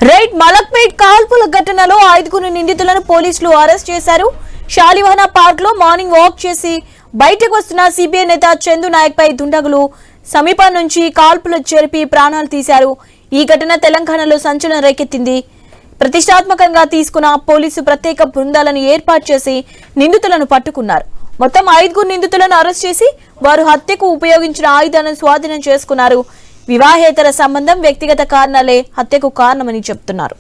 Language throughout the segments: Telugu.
రైట్ మలక్పేట్ కాల్పుల ఘటనలో 5 నిందితులను పోలీసులు అరెస్ట్ చేశారు. షాలివాహన పార్క్ లో మార్నింగ్ వాక్ చేసి బయటకు వస్తున్న సిపిఐ నేత చందు నాయక్ పై దుండగులు సమీపం నుంచి కాల్పులు జరిపి ప్రాణాలు తీశారు. ఈ ఘటన తెలంగాణలో సంచలనం రేకెత్తింది. ప్రతిష్టాత్మకంగా తీసుకున్న పోలీసు ప్రత్యేక బృందాలను ఏర్పాటు చేసి నిందితులను పట్టుకున్నారు. మొత్తం 5 నిందితులను అరెస్ట్ చేసి వారు హత్యకు ఉపయోగించిన ఆయుధాలను స్వాధీనం చేసుకున్నారు. వివాహేతర సంబంధం, వ్యక్తిగత కారణాలే హత్యకు కారణమని చెప్తున్నారు.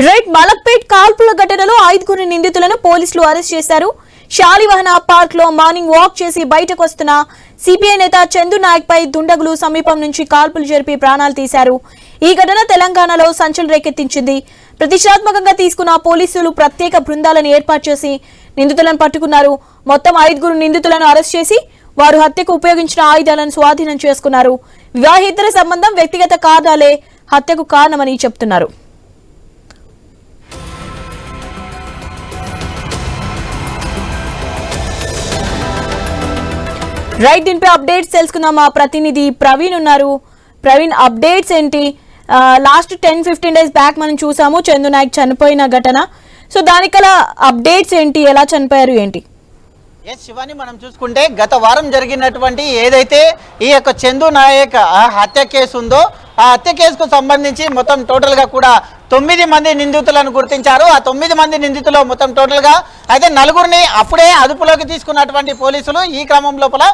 రైట్ మలక్పేట్ కాల్పుల ఘటనలో 5 నిందితులను పోలీసులు అరెస్ట్ చేశారు. షాలివాహన పార్క్ లో మార్నింగ్ వాక్ చేసి బయటకు వస్తున్న సిపిఐ నేత చందు నాయక్ పై దుండగులు సమీపం నుంచి కాల్పులు జరిపి ప్రాణాలు తీశారు. ఈ ఘటన తెలంగాణలో సంచలనం రేకెత్తించింది. ప్రతిష్టాత్మకంగా తీసుకున్న పోలీసులు ప్రత్యేక బృందాలను ఏర్పాటు చేసి నిందితులను పట్టుకున్నారు. మొత్తం 5 నిందితులను అరెస్ట్ చేసి వారు హత్యకు ఉపయోగించిన ఆయుధాలను స్వాధీనం చేసుకున్నారు. వివాహేతర సంబంధం, వ్యక్తిగత కారణాలే హత్యకు కారణమని చెప్తున్నారు. రైట్, దీనిపై అప్డేట్స్ తెలుసుకుందాం. మా ప్రతినిధి ప్రవీణ్ ఉన్నారు. ప్రవీణ్, అప్డేట్స్ ఏంటి? లాస్ట్ 10-15 డేస్ బ్యాక్ మనం చూసాము చందు నాయక్ చనిపోయిన ఘటన. సో దానికల అప్డేట్స్ ఏంటి, ఎలా చనిపోయారు ఏంటి? శివాని, మనం చూసుకుంటే గత వారం జరిగినటువంటి ఏదైతే ఈ యొక్క చందు నాయక్ హత్య కేసు ఉందో ఆ హత్య కేసుకు సంబంధించి మొత్తం టోటల్గా కూడా 9 మంది నిందితులను గుర్తించారు. ఆ 9 మంది నిందితులు మొత్తం టోటల్గా అయితే 4 అప్పుడే అదుపులోకి తీసుకున్నటువంటి పోలీసులు ఈ క్రమం లోపల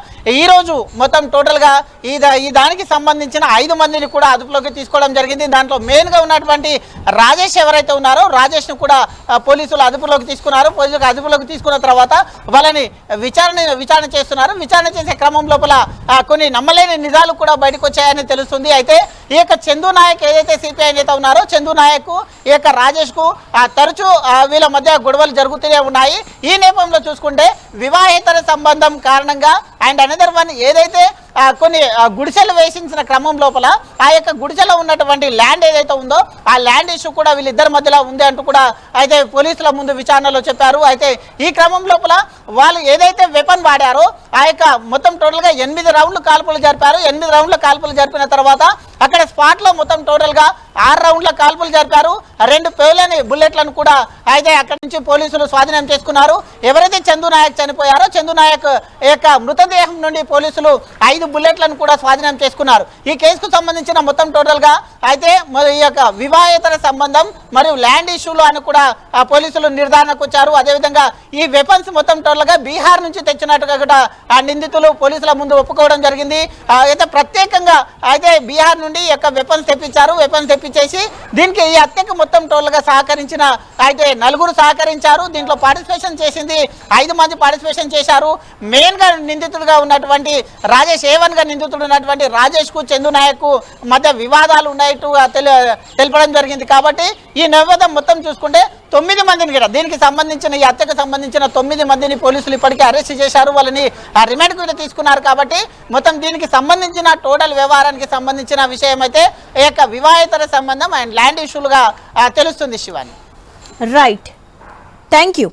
ఈరోజు మొత్తం టోటల్గా ఈ దానికి సంబంధించిన 5 మందిని కూడా అదుపులోకి తీసుకోవడం జరిగింది. దాంట్లో మెయిన్గా ఉన్నటువంటి రాజేష్ ఎవరైతే ఉన్నారో రాజేష్ను కూడా పోలీసులు అదుపులోకి తీసుకున్నారు. పోలీసులు అదుపులోకి తీసుకున్న తర్వాత వాళ్ళని విచారణ చేస్తున్నారు. విచారణ చేసే క్రమం లోపల కొన్ని నమ్మలేని నిజాలు కూడా బయటకు వచ్చాయని తెలుస్తుంది. అయితే ఈ యొక్క చందు నాయక్ ఏదైతే సిపిఐ నేత ఉన్నారో చందు నాయక్ ఈ యొక్క రాజేష్ కు తరచూ వీళ్ళ మధ్య గొడవలు జరుగుతూనే ఉన్నాయి. ఈ నేపథ్యంలో చూసుకుంటే వివాహేతర సంబంధం కారణంగా అండ్ అనదర్ వన్ ఏదైతే కొన్ని గుడిసెలు వేసించిన క్రమం లోపల ఆ యొక్క గుడిసెలో ఉన్నటువంటి ల్యాండ్ ఏదైతే ఉందో ఆ ల్యాండ్ ఇష్యూ కూడా వీళ్ళిద్దరి మధ్యలో ఉంది అంటూ కూడా అయితే పోలీసుల ముందు విచారణలో చెప్పారు. అయితే ఈ క్రమం లోపల వాళ్ళు ఏదైతే వెపన్ వాడారో ఆ యొక్క మొత్తం టోటల్గా 8 రౌండ్లు కాల్పులు జరిపారు. 8 రౌండ్ల కాల్పులు జరిపిన తర్వాత అక్కడ స్పాట్ లో మొత్తం టోటల్గా 6 రౌండ్ల కాల్పులు జరిపారు. 2 పేలని బుల్లెట్లను కూడా అయితే అక్కడి నుంచి పోలీసులు స్వాధీనం చేసుకున్నారు. ఎవరైతే చందు నాయక్ చనిపోయారో చందు నాయక్ యొక్క మృతదేహం నుండి పోలీసులు 5 బుల్లెట్లను కూడా స్వాధీనం చేసుకున్నారు. ఈ కేసుకు సంబంధించిన మొత్తం టోటల్గా అయితే ఈ యొక్క వివాహేతర సంబంధం మరియు ల్యాండ్ ఇష్యూలు అని కూడా పోలీసులు నిర్ధారణకు వచ్చారు. అదేవిధంగా ఈ వెపన్స్ మొత్తం టోటల్గా బీహార్ నుంచి తెచ్చినట్టుగా కూడా ఆ నిందితులు పోలీసుల ముందు ఒప్పుకోవడం జరిగింది. అయితే ప్రత్యేకంగా అయితే బీహార్ నుండి ఈ యొక్క వెపన్స్ తెప్పించారు. వెపన్స్ తెప్పించేసి దీనికి ఈ హత్యకు మొత్తం టోటల్గా సహకరించిన అయితే 4 సహకరించారు. దీంట్లో పార్టిసిపేషన్ చేసింది 5 మంది పార్టిసిపేషన్ చేశారు. మెయిన్గా నిందితుడుగా ఉన్నటువంటి రాజేష్ గా నిందితుడు ఉన్నటువంటి రాజేష్ కు చందు నాయక్ కు మధ్య వివాదాలు ఉన్నట్టు తెలపడం జరిగింది. కాబట్టి ఈ నేపథ్యం మొత్తం చూసుకుంటే 9 మందిని కూడా దీనికి సంబంధించిన ఈ హత్యకు సంబంధించిన 9 మందిని పోలీసులు ఇప్పటికే అరెస్ట్ చేశారు. వాళ్ళని రిమాండ్కు కూడా తీసుకున్నారు. కాబట్టి మొత్తం దీనికి సంబంధించిన టోటల్ వ్యవహారానికి సంబంధించిన విషయం అయితే ఈ యొక్క వివాహేతర సంబంధం అండ్ ల్యాండ్ ఇష్యూలుగా తెలుస్తుంది. Shivani, right, thank you.